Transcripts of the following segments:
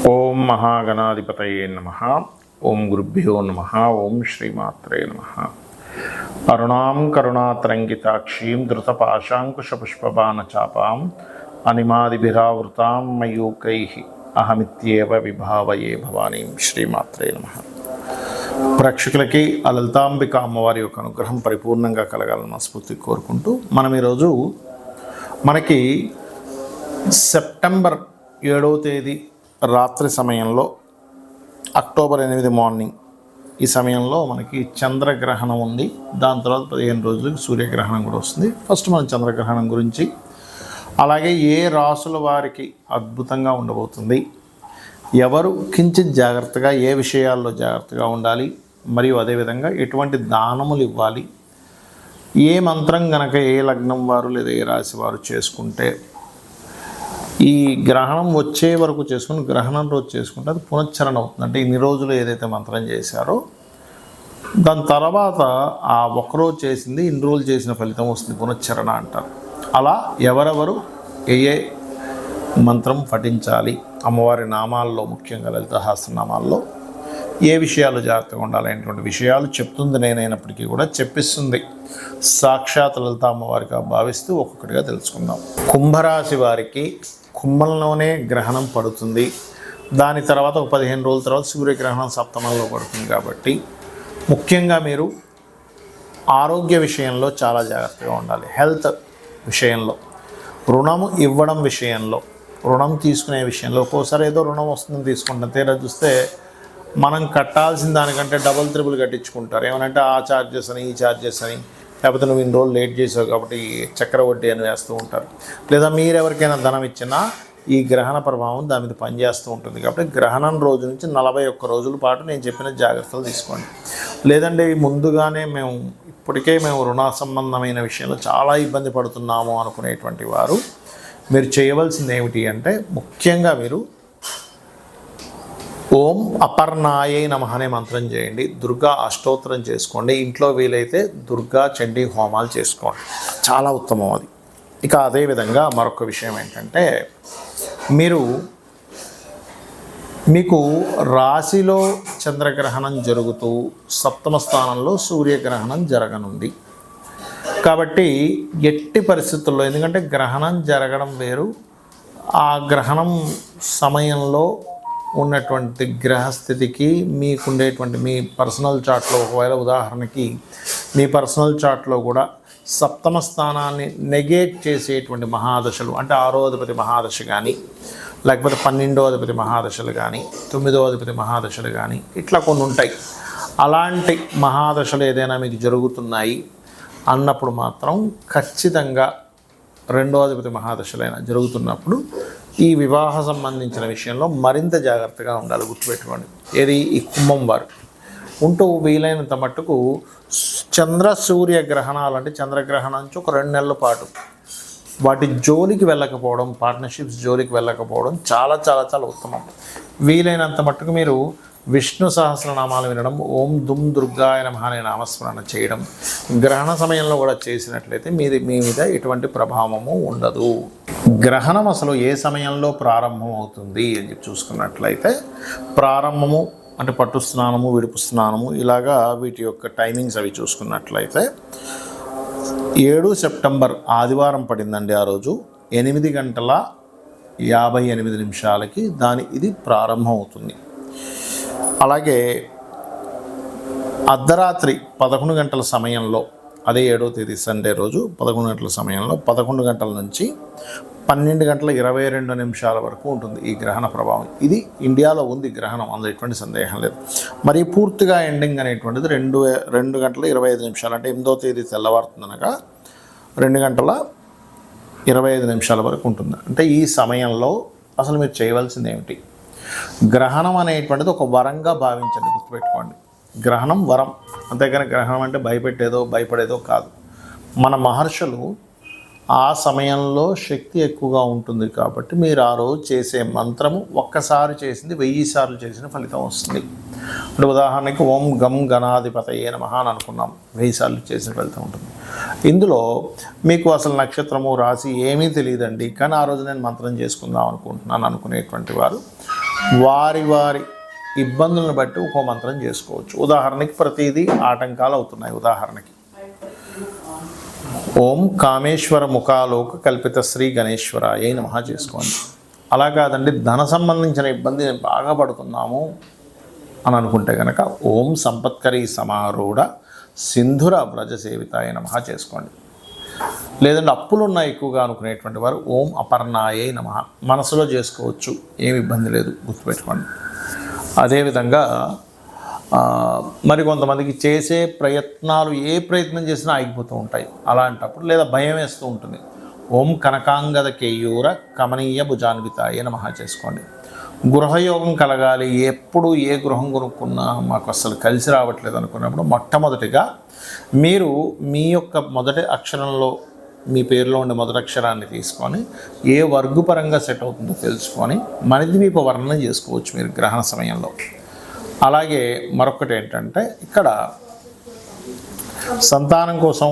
ఓం మహాగణాధిపతయే నమః. ఓం గురుభ్యో నమః. ఓం శ్రీమాత్రే నమః. అరుణాం కరుణాతరంగితాక్షీం ధృతపాశాంకుశపుష్పబాణచాపాం అనిమాదిభిరావృతాం మయూకైః అహమిత్యేవ విభావయే భవానీం. శ్రీమాత్రే నమః. ప్రేక్షకులకి ఆ లలితాంబిక అమ్మవారి యొక్క అనుగ్రహం పరిపూర్ణంగా కలగాలని మనస్ఫూర్తి కోరుకుంటూ మనం ఈరోజు మనకి సెప్టెంబర్ 7వ తేదీ రాత్రి సమయంలో, అక్టోబర్ 8 మార్నింగ్ ఈ సమయంలో మనకి చంద్రగ్రహణం ఉంది. దాని తర్వాత 15 రోజులకి సూర్యగ్రహణం కూడా వస్తుంది. ఫస్ట్ మనం చంద్రగ్రహణం గురించి, అలాగే ఏ రాసుల వారికి అద్భుతంగా ఉండబోతుంది, ఎవరు కించిత్ జాగ్రత్తగా ఏ విషయాల్లో జాగ్రత్తగా ఉండాలి, మరియు అదేవిధంగా ఎటువంటి దానములు ఇవ్వాలి, ఏ మంత్రం గనక ఏ లగ్నం వారు లేదా ఏ రాశి వారు చేసుకుంటే ఈ గ్రహణం వచ్చే వరకు చేసుకుని గ్రహణం రోజు చేసుకుంటే అది పునశ్చరణ అవుతుంది. అంటే ఇన్ని రోజులు ఏదైతే మంత్రం చేశారో దాని తర్వాత ఆ ఒక్కరోజు చేసింది ఇన్ని రోజులు చేసిన ఫలితం వస్తుంది, పునశ్చరణ అంటారు. అలా ఎవరెవరు ఏ మంత్రం పఠించాలి, అమ్మవారి నామాల్లో ముఖ్యంగా లలిత సహస్రనామాల్లో ఏ విషయాలు జాగ్రత్తగా ఉండాలనేటువంటి విషయాలు చెప్తుంది నేనైనప్పటికీ కూడా చెప్పిస్తుంది సాక్షాత్ లలిత అమ్మవారిగా భావిస్తూ ఒక్కొక్కటిగా తెలుసుకుందాం. కుంభరాశి వారికి కుంభంలోనే గ్రహణం పడుతుంది. దాని తర్వాత ఒక 15 రోజుల తర్వాత సూర్యగ్రహణం సప్తమంలో పడుతుంది. కాబట్టి ముఖ్యంగా మీరు ఆరోగ్య విషయంలో చాలా జాగ్రత్తగా ఉండాలి. హెల్త్ విషయంలో, రుణం ఇవ్వడం విషయంలో, రుణం తీసుకునే విషయంలో ఒక్కోసారి ఏదో రుణం వస్తుందని తీసుకుంటాం, తీరా చూస్తే మనం కట్టాల్సిన దానికంటే డబుల్ త్రిబుల్ కట్టించుకుంటారు. ఏమనంటే ఆ ఛార్జెస్ అని ఈ ఛార్జెస్ అని, లేకపోతే నువ్వు ఇన్ని రోజులు లేట్ చేసావు కాబట్టి చక్ర వడ్డీ అని వేస్తూ ఉంటారు. లేదా మీరెవరికైనా ధనం ఇచ్చినా ఈ గ్రహణ ప్రభావం దాని మీద పనిచేస్తూ ఉంటుంది. కాబట్టి గ్రహణం రోజు నుంచి 41 రోజుల పాటు నేను చెప్పిన జాగ్రత్తలు తీసుకోండి. లేదంటే ముందుగానే ఇప్పటికే మేము రుణ సంబంధమైన విషయంలో చాలా ఇబ్బంది పడుతున్నాము అనుకునేటువంటి వారు మీరు చేయవలసింది ఏమిటి అంటే, ముఖ్యంగా మీరు ఓం అపర్ణాయై నమః అనే మంత్రం చేయండి. దుర్గా అష్టోత్తరం చేసుకోండి. ఇంట్లో వీలైతే దుర్గా చండీ హోమాలు చేసుకోండి, చాలా ఉత్తమం అది. ఇక అదేవిధంగా మరొక విషయం ఏంటంటే, మీకు రాశిలో చంద్రగ్రహణం జరుగుతూ సప్తమ స్థానంలో సూర్యగ్రహణం జరగనుంది. కాబట్టి ఎట్టి పరిస్థితుల్లో, ఎందుకంటే గ్రహణం జరగడం వేరు, ఆ గ్రహణం సమయంలో ఉన్నటువంటి గ్రహస్థితికి మీకుండేటువంటి మీ పర్సనల్ చార్ట్లో, ఒకవేళ ఉదాహరణకి మీ పర్సనల్ చార్ట్లో కూడా సప్తమ స్థానాన్ని నెగేట్ చేసేటువంటి మహాదశలు, అంటే 6వ అధిపతి మహాదశ కానీ, లేకపోతే 12వ అధిపతి మహాదశలు కానీ, 9వ అధిపతి మహాదశలు కానీ, ఇట్లా కొన్ని ఉంటాయి. అలాంటి మహాదశలు ఏదైనా మీకు జరుగుతున్నాయి అన్నప్పుడు మాత్రం ఖచ్చితంగా 2వ అధిపతి మహాదశలైనా జరుగుతున్నప్పుడు ఈ వివాహ సంబంధించిన విషయంలో మరింత జాగ్రత్తగా ఉండాలి. గుర్తుపెట్టుకోండి. ఏది ఈ కుంభం వారు ఉంటూ వీలైనంత మట్టుకు చంద్ర సూర్య గ్రహణాలు, అంటే చంద్రగ్రహణం నుంచి ఒక 2 నెలల పాటు వాటి జోలికి వెళ్ళకపోవడం, పార్ట్నర్షిప్స్ జోలికి వెళ్ళకపోవడం చాలా చాలా చాలా ఉత్తమం. వీలైనంత మట్టుకు మీరు విష్ణు సహస్రనామాలు వినడం, ఓం దుమ్ దుర్గాయ నమః అనే నామస్మరణ చేయడం గ్రహణ సమయంలో కూడా చేసినట్లయితే మీ మీద ఎటువంటి ప్రభావము ఉండదు. గ్రహణం అసలు ఏ సమయంలో ప్రారంభం అవుతుంది అని చెప్పి చూసుకున్నట్లయితే, ప్రారంభము అంటే పట్టు స్నానము, విడుపు స్నానము, ఇలాగా వీటి యొక్క టైమింగ్స్ అవి చూసుకున్నట్లయితే 7 సెప్టెంబర్ ఆదివారం పడిందండి. ఆ రోజు 8:58 ఇది ప్రారంభం అవుతుంది. అలాగే అర్ధరాత్రి 11 గంటల సమయంలో, అదే 7వ తేదీ సండే రోజు 11 గంటల సమయంలో 11 గంటల నుంచి 12:22 వరకు ఉంటుంది ఈ గ్రహణ ప్రభావం. ఇది ఇండియాలో ఉంది గ్రహణం, అందులో ఎటువంటి సందేహం లేదు. మరి పూర్తిగా ఎండింగ్ అనేటువంటిది 2:25 అంటే 8వ తేదీ తెల్లవారుతుందనగా 2:25 వరకు ఉంటుంది. అంటే ఈ సమయంలో అసలు మీరు చేయవలసింది ఏమిటి? గ్రహణం అనేటువంటిది ఒక వరంగా భావించండి. గుర్తుపెట్టుకోండి, గ్రహణం వరం, అంతేకాని గ్రహణం అంటే భయపడేదో కాదు. మన మహర్షులు ఆ సమయంలో శక్తి ఎక్కువగా ఉంటుంది కాబట్టి మీరు ఆ రోజు చేసే మంత్రము ఒక్కసారి చేసింది 1000 సార్లు చేసిన ఫలితం వస్తుంది. అంటే ఉదాహరణకి ఓం గం గణాధిపతయే నమః అని అనుకున్నాం, 1000 సార్లు చేసిన ఫలితం ఉంటుంది. ఇందులో మీకు అసలు నక్షత్రము రాశి ఏమీ తెలియదండి, కానీ ఆ రోజు నేను మంత్రం చేసుకుందాం అనుకుంటున్నాను అనుకునేటువంటి వారు వారి వారి ఇబ్బందులను బట్టి ఒక్కో మంత్రం చేసుకోవచ్చు. ఉదాహరణకి ప్రతిదీ ఆటంకాలు అవుతున్నాయి. ఉదాహరణకి ఓం కామేశ్వర ముఖాలోక కల్పిత శ్రీ గణేశ్వరాయ నమః చేసుకోండి. అలా కాదండి, ధన సంబంధించిన ఇబ్బంది బాగా పడుతున్నాము అని అనుకుంటే కనుక ఓం సంపత్కరీ సమారూఢ సింధుర వ్రజ సేవితాయ నమః చేసుకోండి. లేదంటే అప్పులు ఉన్నాయి ఎక్కువగా అనుకునేటువంటి వారు ఓం అపర్ణాయే నమః మనసులో చేసుకోవచ్చు, ఏమి ఇబ్బంది లేదు, గుర్తుపెట్టుకోండి. అదేవిధంగా మరి కొంతమందికి చేసే ప్రయత్నాలు ఏ ప్రయత్నం చేసినా ఆగిపోతూ ఉంటాయి. అలాంటప్పుడు లేదా భయం వేస్తూ ఉంటుంది. ఓం కనకాంగద కేయూర కమనీయ భుజాన్వితాయ నమః చేసుకోండి. గృహయోగం కలగాలి, ఎప్పుడు ఏ గృహం కొనుక్కున్నా మాకు అసలు కలిసి రావట్లేదు అనుకున్నప్పుడు మొట్టమొదటిగా మీరు మీ యొక్క మొదటి అక్షరంలో మీ పేరులో ఉండే మొదటి అక్షరాన్ని తీసుకొని ఏ వర్గుపరంగా సెట్ అవుతుందో తెలుసుకొని మణిద్వీప వర్ణన చేసుకోవచ్చు మీరు గ్రహణ సమయంలో. అలాగే మరొకటి ఏంటంటే, ఇక్కడ సంతానం కోసం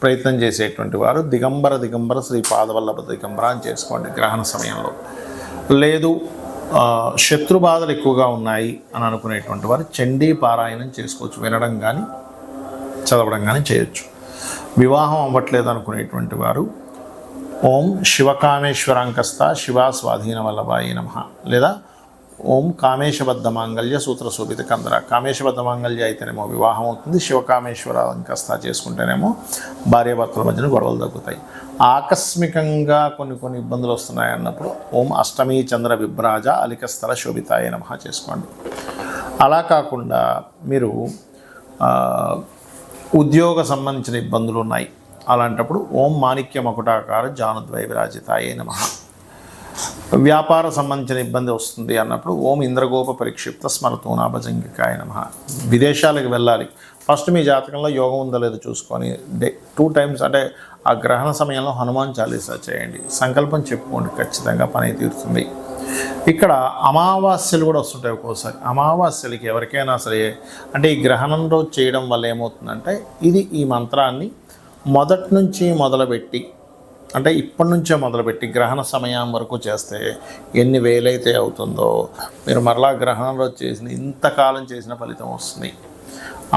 ప్రయత్నం చేసేటువంటి వారు దిగంబర శ్రీ పాదవల్లభ దిగంబర అని చేసుకోండి గ్రహణ సమయంలో. లేదు శత్రు బాధలు ఎక్కువగా ఉన్నాయి అని అనుకునేటువంటి వారు చండీ పారాయణం చేసుకోవచ్చు, వినడం కానీ చదవడం కానీ చేయొచ్చు. వివాహం అవ్వట్లేదు అనుకునేటువంటి వారు ఓం శివకామేశ్వరాంకస్త శివా స్వాధీన వల్లభాయ నమః, లేదా ఓం కామేశబద్ధ మాంగళ్య సూత్ర శోభిత కందర. కామేశబద్ధ మాంగళ్య అయితేనేమో వివాహం అవుతుంది, శివకామేశ్వరాంకస్త చేసుకుంటేనేమో భార్యాభర్తల మధ్యన గొడవలు తగ్గుతాయి. ఆకస్మికంగా కొన్ని ఇబ్బందులు వస్తున్నాయి అన్నప్పుడు ఓం అష్టమీ చంద్ర విభ్రాజ అలికస్థల శోభితాయ నమః చేసుకోండి. అలా కాకుండా మీరు ఉద్యోగ సంబంధించిన ఇబ్బందులు ఉన్నాయి, అలాంటప్పుడు ఓం మాణిక్య మకుటాకార జానుద్వయ విరాజితాయ నమః. వ్యాపార సంబంధించిన ఇబ్బంది వస్తుంది అన్నప్పుడు ఓం ఇంద్రగోప పరిక్షిప్త స్మరతూనా భజంగికాయ నమః. విదేశాలకు వెళ్ళాలి, ఫస్ట్ మీ జాతకంలో యోగం ఉందో లేదో చూసుకొని 2 times అంటే ఆ గ్రహణ సమయంలో హనుమాన్ చాలీసా చేయండి, సంకల్పం చెప్పుకోండి, ఖచ్చితంగా పని తీరుతుంది. ఇక్కడ అమావాస్యలు కూడా వస్తుంటాయి ఒక్కోసారి. అమావాస్యలకి ఎవరికైనా సరే అంటే ఈ గ్రహణం రోజు చేయడం వల్ల ఏమవుతుందంటే, ఈ మంత్రాన్ని మొదటి నుంచి మొదలుపెట్టి అంటే ఇప్పటి నుంచే మొదలుపెట్టి గ్రహణ సమయం వరకు చేస్తే ఎన్ని వేలైతే అవుతుందో మీరు మరలా గ్రహణం రోజు చేసిన ఇంతకాలం చేసిన ఫలితం వస్తుంది.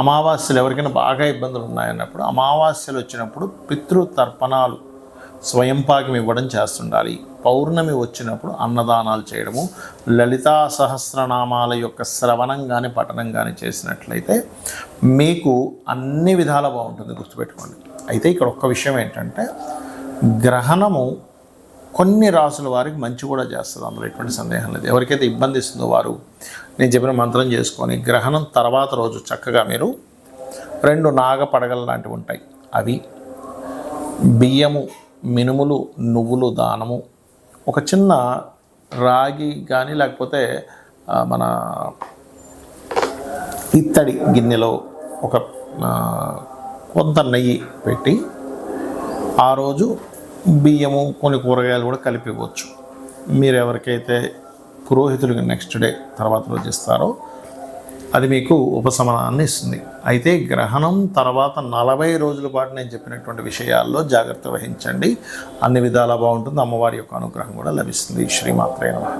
అమావాస్యలు ఎవరికైనా బాగా ఇబ్బందులు ఉన్నాయన్నప్పుడు అమావాస్యలు వచ్చినప్పుడు పితృతర్పణాలు స్వయంపాకం ఇవ్వడం చేస్తుండాలి. పౌర్ణమి వచ్చినప్పుడు అన్నదానాలు చేయడము, లలితా సహస్రనామాల యొక్క శ్రవణం కానీ పఠనం కానీ చేసినట్లయితే మీకు అన్ని విధాల బాగుంటుంది, గుర్తుపెట్టుకోండి. అయితే ఇక్కడ ఒక్క విషయం ఏంటంటే, గ్రహణము కొన్ని రాసుల వారికి మంచి కూడా చేస్తుంది, అందులో ఎటువంటి సందేహం లేదు. ఎవరికైతే ఇబ్బంది ఇస్తుందో వారు నేను చెప్పిన మంత్రం చేసుకొని గ్రహణం తర్వాత రోజు చక్కగా మీరు 2 నాగ పడగలు లాంటివి ఉంటాయి, అవి బియ్యము, మినుములు, నువ్వులు దానము, ఒక చిన్న రాగి కానీ లేకపోతే మన ఇత్తడి గిన్నెలో ఒక కొంత నెయ్యి పెట్టి ఆ రోజు బియ్యము కొన్ని కూరగాయలు కూడా కలిపి ఇవ్వచ్చు. మీరు ఎవరికైతే పురోహితుడికి నెక్స్ట్ డే తర్వాత రోజు ఇస్తారో అది మీకు ఉపశమనాన్ని ఇస్తుంది. అయితే గ్రహణం తర్వాత 40 రోజుల పాటు నేను చెప్పినటువంటి విషయాల్లో జాగ్రత్త వహించండి, అన్ని విధాలా బాగుంటుంది. అమ్మవారి యొక్క అనుగ్రహం కూడా లభిస్తుంది. శ్రీమాత్రే నమః.